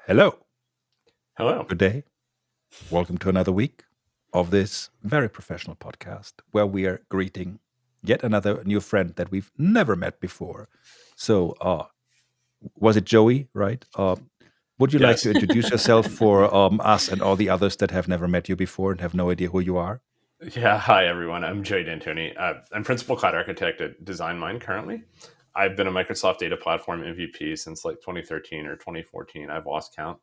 Hello. Hello. Good day. Welcome to another week of this very professional podcast where we are greeting yet another new friend that we've never met before. So, was it Joey, right? Would you like Yes. to introduce yourself for us and all the others that have never met you before and have no idea who you are? Yeah. Hi, everyone. I'm Joey D'Antoni. I'm principal cloud architect at DesignMind currently. I've been a Microsoft Data Platform MVP since like 2013 or 2014. I've lost count.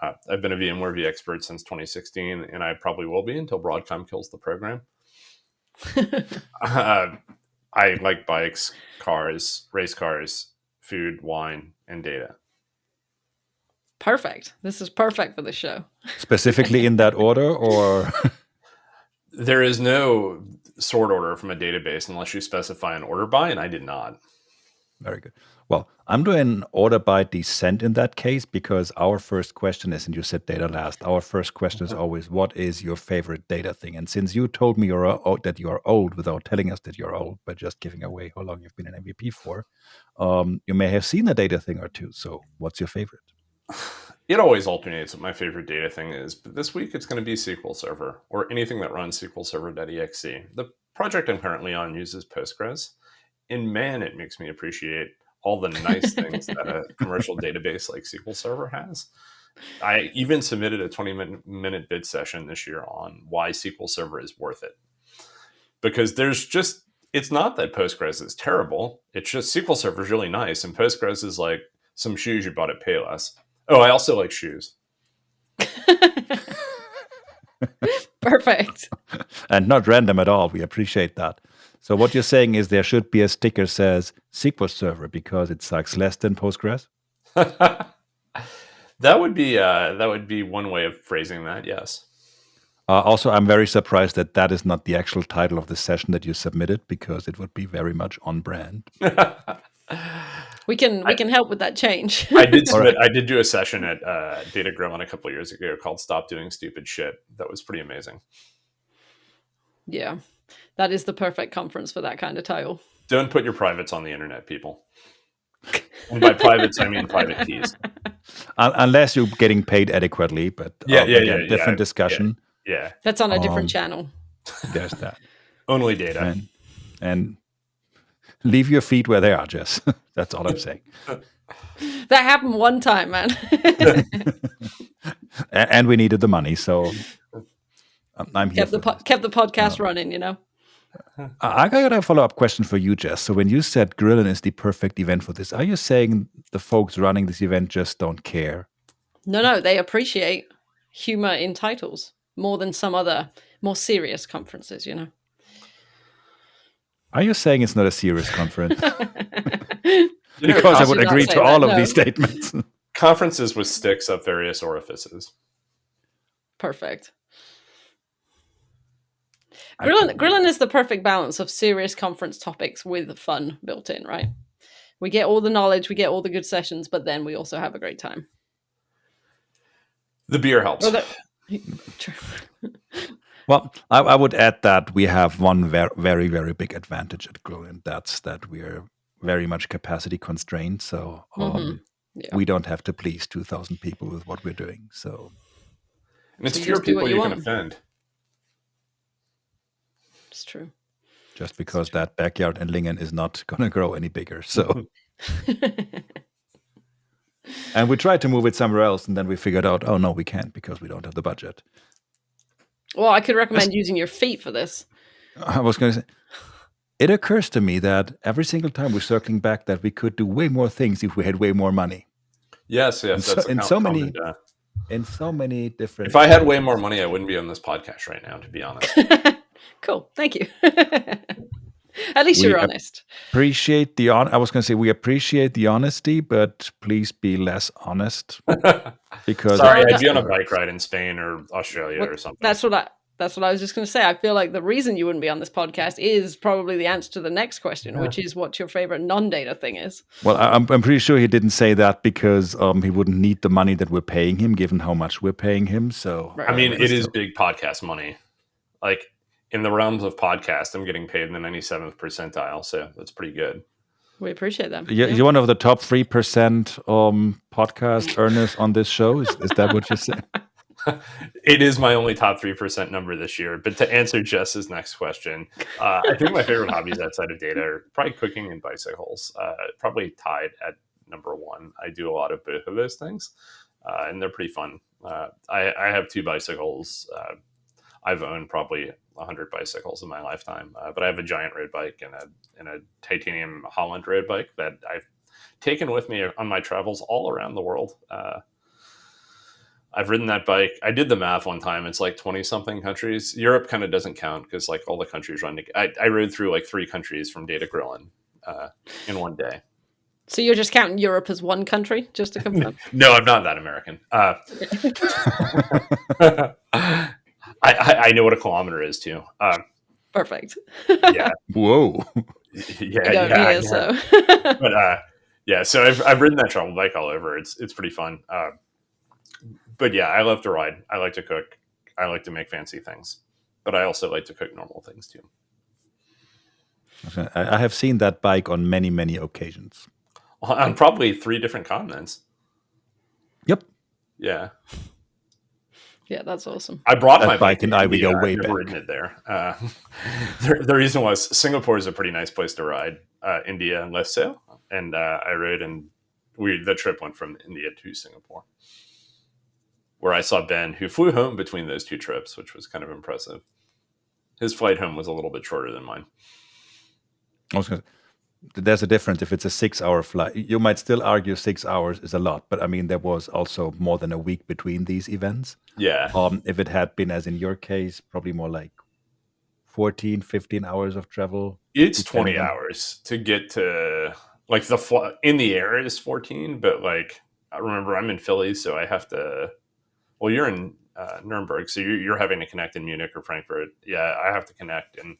I've been a VMware vExpert since 2016, and I probably will be until Broadcom kills the program. I like bikes, cars, race cars, food, wine, and data. Perfect. This is perfect for the show. Specifically in that order, or There is no sort order from a database unless you specify an order by, and I did not. very good. Well, I'm doing order by descent in that case because our first question is, and you said data last, our first question is always, what is your favorite data thing? And since you told me that you are old without telling us that you're old, but just giving away how long you've been an MVP for, you may have seen a data thing or two. So what's your favorite? It always alternates what my favorite data thing is, but this week it's going to be SQL Server or anything that runs SQL Server.exe. The project I'm currently on uses Postgres, and man, it makes me appreciate all the nice things that a commercial database like SQL Server has. I even submitted a 20-minute bid session this year on why SQL Server is worth it. Because it's not that Postgres is terrible. It's just SQL Server is really nice, and Postgres is like some shoes you bought at Payless. Oh, I also like shoes. Perfect. And not random at all. We appreciate that. So what you're saying is there should be a sticker says SQL Server because it sucks less than Postgres? That would be one way of phrasing that. Yes. Also, I'm very surprised that that is not the actual title of the session that you submitted because it would be very much on brand. We can help with that change. I did do a session at Data Gremlin a couple of years ago called "Stop Doing Stupid Shit." That was pretty amazing. Yeah, that is the perfect conference for that kind of title. Don't put your privates on the internet, people. And by privates, I mean private keys. Unless you're getting paid adequately, but different discussion. Yeah. That's on a different channel. There's that. Only data. And leave your feet where they are, Jess. That's all I'm saying. That happened one time, man. And we needed the money, so I'm here. Kept the podcast running, you know. I got a follow-up question for you, Jess. So when you said Grillin is the perfect event for this, are you saying the folks running this event just don't care? No, they appreciate humor in titles more than some other more serious conferences, you know. Are you saying it's not a serious conference? You know, because I would agree to all of these statements. Conferences with sticks up various orifices. Perfect. Grillin is the perfect balance of serious conference topics with fun built in, right? We get all the knowledge, we get all the good sessions, but then we also have a great time. The beer helps. Well, I would add that we have one very, very big advantage at Grillin. That's that we are very much capacity constrained. So we don't have to please 2,000 people with what we're doing. So, and it's fewer people you can offend. It's true. Just because that backyard in Lingen is not going to grow any bigger. So, and we tried to move it somewhere else, and then we figured out, oh no, we can't because we don't have the budget. Well, I could recommend using your feet for this. I was going to say, it occurs to me that every single time we're circling back that we could do way more things if we had way more money. Yes, in so many different. If I had way more money, I wouldn't be on this podcast right now, to be honest. Cool, thank you. At least you're honest. Appreciate the I was going to say we appreciate the honesty, but please be less honest. Because sorry, I'd be on a bike ride in Spain or Australia or something. That's what I was just going to say. I feel like the reason you wouldn't be on this podcast is probably the answer to the next question, which is what your favorite non-data thing is. Well, I'm pretty sure he didn't say that because he wouldn't need the money that we're paying him, given how much we're paying him. So I mean, it is big podcast money. Like in the realms of podcast, I'm getting paid in the 97th percentile, so that's pretty good. We appreciate them. You're one of the top 3% podcast earners on this show. Is that what you say? It is my only top 3% number this year. But to answer Jess's next question, I think my favorite hobbies outside of data are probably cooking and bicycles. Probably tied at number one. I do a lot of both of those things, and they're pretty fun. I have 2 bicycles. I've owned probably 100 bicycles in my lifetime, but I have a giant road bike and a titanium Holland road bike that I've taken with me on my travels all around the world. I've ridden that bike. I did the math one time. It's like 20 something countries. Europe kind of doesn't count because like all the countries run. I rode through like 3 countries from Data Grillin in one day. So you're just counting Europe as one country, just to confirm? No, I'm not that American. I know what a kilometer is too. Perfect. Yeah. Whoa. Yeah. So. But yeah, so I've ridden that travel bike all over. It's pretty fun. But yeah, I love to ride. I like to cook. I like to make fancy things, but I also like to cook normal things too. I have seen that bike on many, many occasions. On probably 3 different continents. Yep. Yeah. Yeah, that's awesome. I brought That my bike and I, we go India. way I've never back. ridden it there. The reason was Singapore is a pretty nice place to ride. India and less so. And I rode, and the trip went from India to Singapore, where I saw Ben, who flew home between those 2 trips, which was kind of impressive. His flight home was a little bit shorter than mine. There's a difference. If it's a 6-hour flight, you might still argue 6 hours is a lot, but I mean, there was also more than a week between these events. Yeah. If it had been, as in your case, probably more like 14, 15 hours of travel. It's 20 hours to get to, like, in the air is 14, but like, I remember I'm in Philly, so I have to, well, you're in Nuremberg, so you're having to connect in Munich or Frankfurt. Yeah, I have to connect, and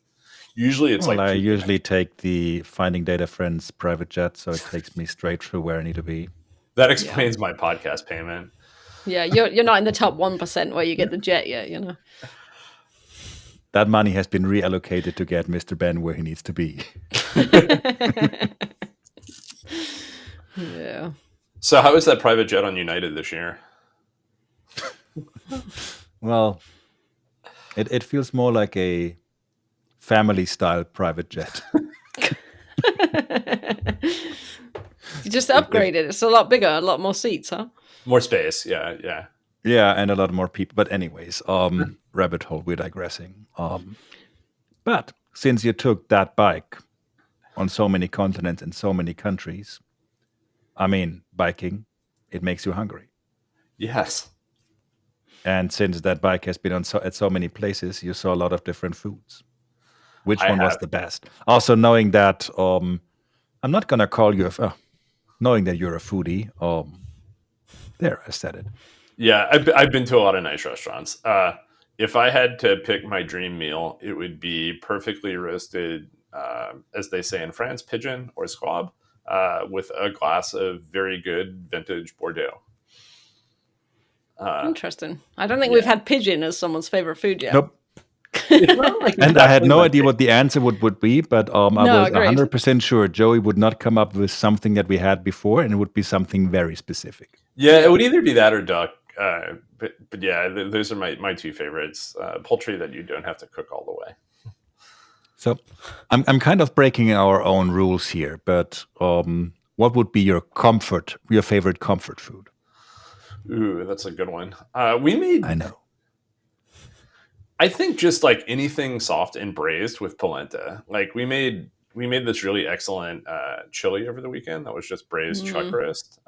usually it's I usually take the Finding Data Friends private jet, so it takes me straight through where I need to be. That explains my podcast payment. Yeah, you're not in the top 1% where you get the jet yet, you know. That money has been reallocated to get Mr. Ben where he needs to be. Yeah. So how is that private jet on United this year? Well, it feels more like a family-style private jet. You just upgraded. It's a lot bigger, a lot more seats, huh? More space, yeah. Yeah, and a lot more people. But anyways, rabbit hole, we're digressing. But since you took that bike on so many continents and so many countries, I mean, biking, it makes you hungry. Yes. And since that bike has been at so many places, you saw a lot of different foods. Which one was the best? Also, knowing that I'm not gonna call you knowing that you're a foodie. There, I said it. Yeah, I've been to a lot of nice restaurants. If I had to pick my dream meal, it would be perfectly roasted, as they say in France, pigeon or squab, with a glass of very good vintage Bordeaux. Interesting. I don't think we've had pigeon as someone's favorite food yet. Nope. And I had no idea what the answer would be, but I was 100% sure Joey would not come up with something that we had before, and it would be something very specific. Yeah, it would either be that or duck. But yeah, those are my 2 favorites. Poultry that you don't have to cook all the way. So I'm kind of breaking our own rules here, but what would be your favorite comfort food? Ooh, that's a good one. I know. I think just like anything soft and braised with polenta. Like we made this really excellent chili over the weekend that was just braised chuck roast.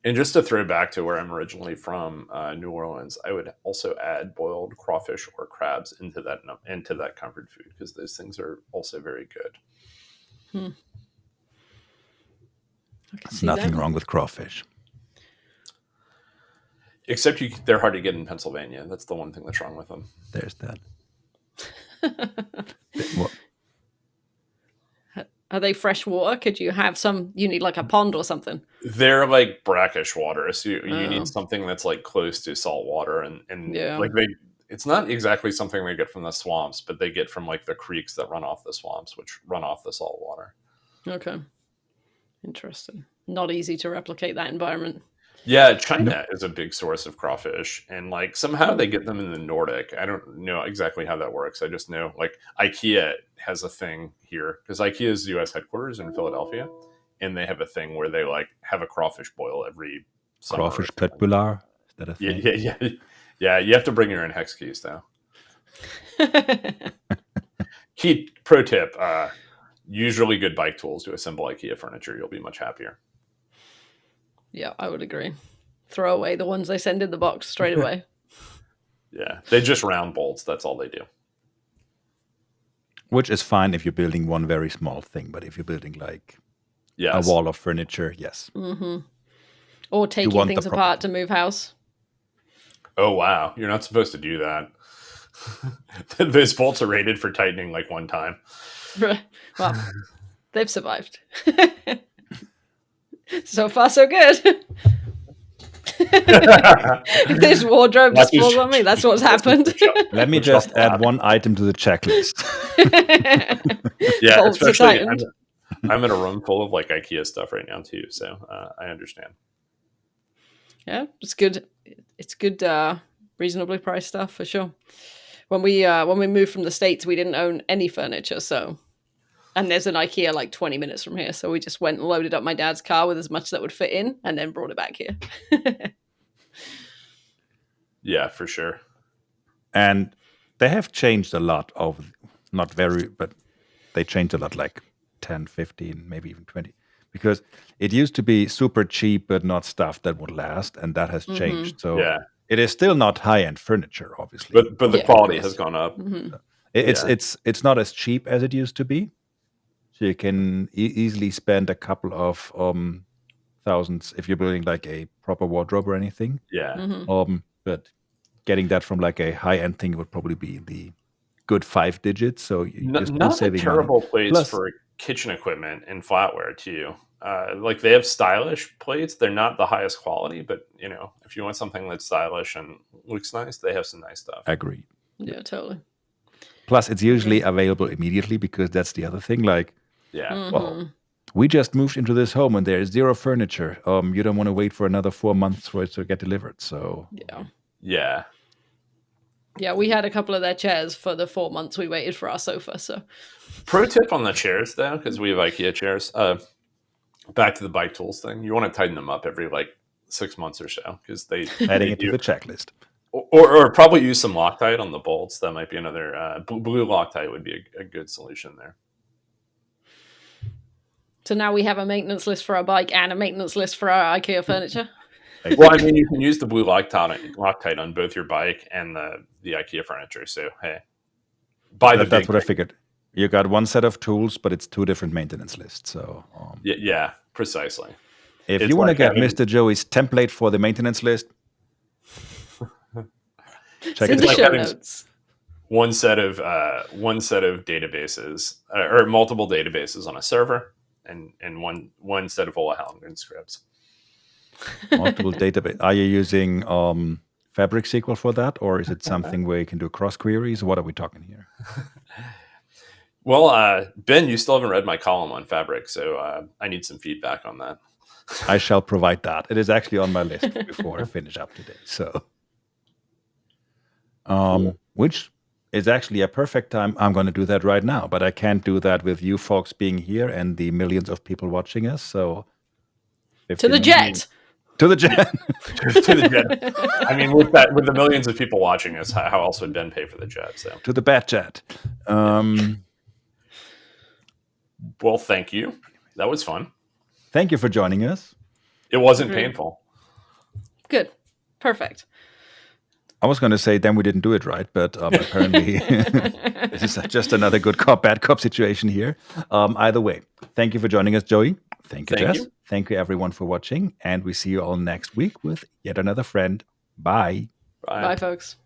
And just to throw back to where I'm originally from, New Orleans, I would also add boiled crawfish or crabs into that comfort food because those things are also very good. Nothing wrong with crawfish. Except they're hard to get in Pennsylvania. That's the one thing that's wrong with them. There's that. Are they fresh water? Could you have you need like a pond or something? They're like brackish water. So you need something that's like close to salt water. And like it's not exactly something they get from the swamps, but they get from like the creeks that run off the swamps, which run off the salt water. Okay. Interesting. Not easy to replicate that environment. Yeah, China is a big source of crawfish, and like somehow they get them in the Nordic. I don't know exactly how that works. I just know like IKEA has a thing here because IKEA's U.S. headquarters in Philadelphia, and they have a thing where they like have a crawfish boil every summer. Crawfish köttbullar. Is that a thing? Yeah. You have to bring your own hex keys though. Key pro tip: use really good bike tools to assemble IKEA furniture. You'll be much happier. Yeah, I would agree. Throw away the ones they send in the box straight away. Yeah, they just round bolts. That's all they do. Which is fine if you're building one very small thing, but if you're building like Yes. a wall of furniture, yes. Mm-hmm. Or taking want the things proper- apart to move house. Oh wow, you're not supposed to do that. Those bolts are rated for tightening like one time. Well, they've survived. So far, so good. If this wardrobe just falls on me, that's what's happened. Let me just add one item to the checklist. Yeah, Bolts are especially tightened. I'm in a room full of like IKEA stuff right now too, so I understand. Yeah, it's good. It's good, reasonably priced stuff for sure. When we moved from the States, we didn't own any furniture, and there's an IKEA like 20 minutes from here, so we just went and loaded up my dad's car with as much that would fit in, and then brought it back here. Yeah, for sure. And they have changed a lot of, not very, but they changed a lot, like 10, 15, maybe even 20. Because it used to be super cheap, but not stuff that would last, and that has changed. So Yeah, it is still not high-end furniture, obviously. but the Yeah, quality of has course. gone up. Mhm. It's not as cheap as it used to be. So you can easily spend a couple of thousands if you're building like a proper wardrobe or anything. Yeah, Mhm. But getting that from like a high-end thing would probably be the good 5 digits. So you're still not a saving money. terrible place Plus- for kitchen equipment and flatware too. Like they have stylish plates. They're not the highest quality, but you know, if you want something that's stylish and looks nice, they have some nice stuff. Agreed. Yeah, totally. Plus, it's usually available immediately because that's the other thing. Like, Yeah, well, we just moved into this home and there is zero furniture. You don't want to wait for another 4 months for it to get delivered. So Yeah. Yeah, we had a couple of their chairs for the 4 months we waited for our sofa. So Pro tip on the chairs though, because we have IKEA chairs. Back to the bike tools thing. You want to tighten them up every like 6 months or so because they adding they it to the checklist. or probably use some Loctite on the bolts. That might be another blue Loctite would be a good solution there. So now we have a maintenance list for our bike and a maintenance list for our IKEA furniture. Well, I mean, you can use the blue Loctite on both your bike and the IKEA furniture. So hey, That's what I figured. You got one set of tools, but it's 2 different maintenance lists. So Yeah, precisely. if It's you want to like get having- Mr. Joey's template for the maintenance list, check In it the out. show having- notes. one set of databases or multiple databases on a server, and one set of Ola Halloran scripts. Multiple database. Are you using Fabric SQL for that, or is it something where you can do cross queries? What are we talking here? Well, Ben, you still haven't read my column on Fabric, so I need some feedback on that. I shall provide that. It is actually on my list before I finish up today. So, which is actually a perfect time. I'm going to do that right now, but I can't do that with you folks being here and the millions of people watching us. So, To the 15 jet. To the jet. To the jet. I mean, with the millions of people watching us, how else would Ben pay for the jet? So, To the bat jet. well, thank you. That was fun. Thank you for joining us. It wasn't Agreed. painful. Good. Perfect. I was going to say then we didn't do it right, but apparently this is just another good cop, bad cop situation here. Either way, thank you for joining us, Joey. Thank you, Thank Jess. you. Thank you, everyone, for watching. And we see you all next week with yet another friend. Bye. Bye, folks.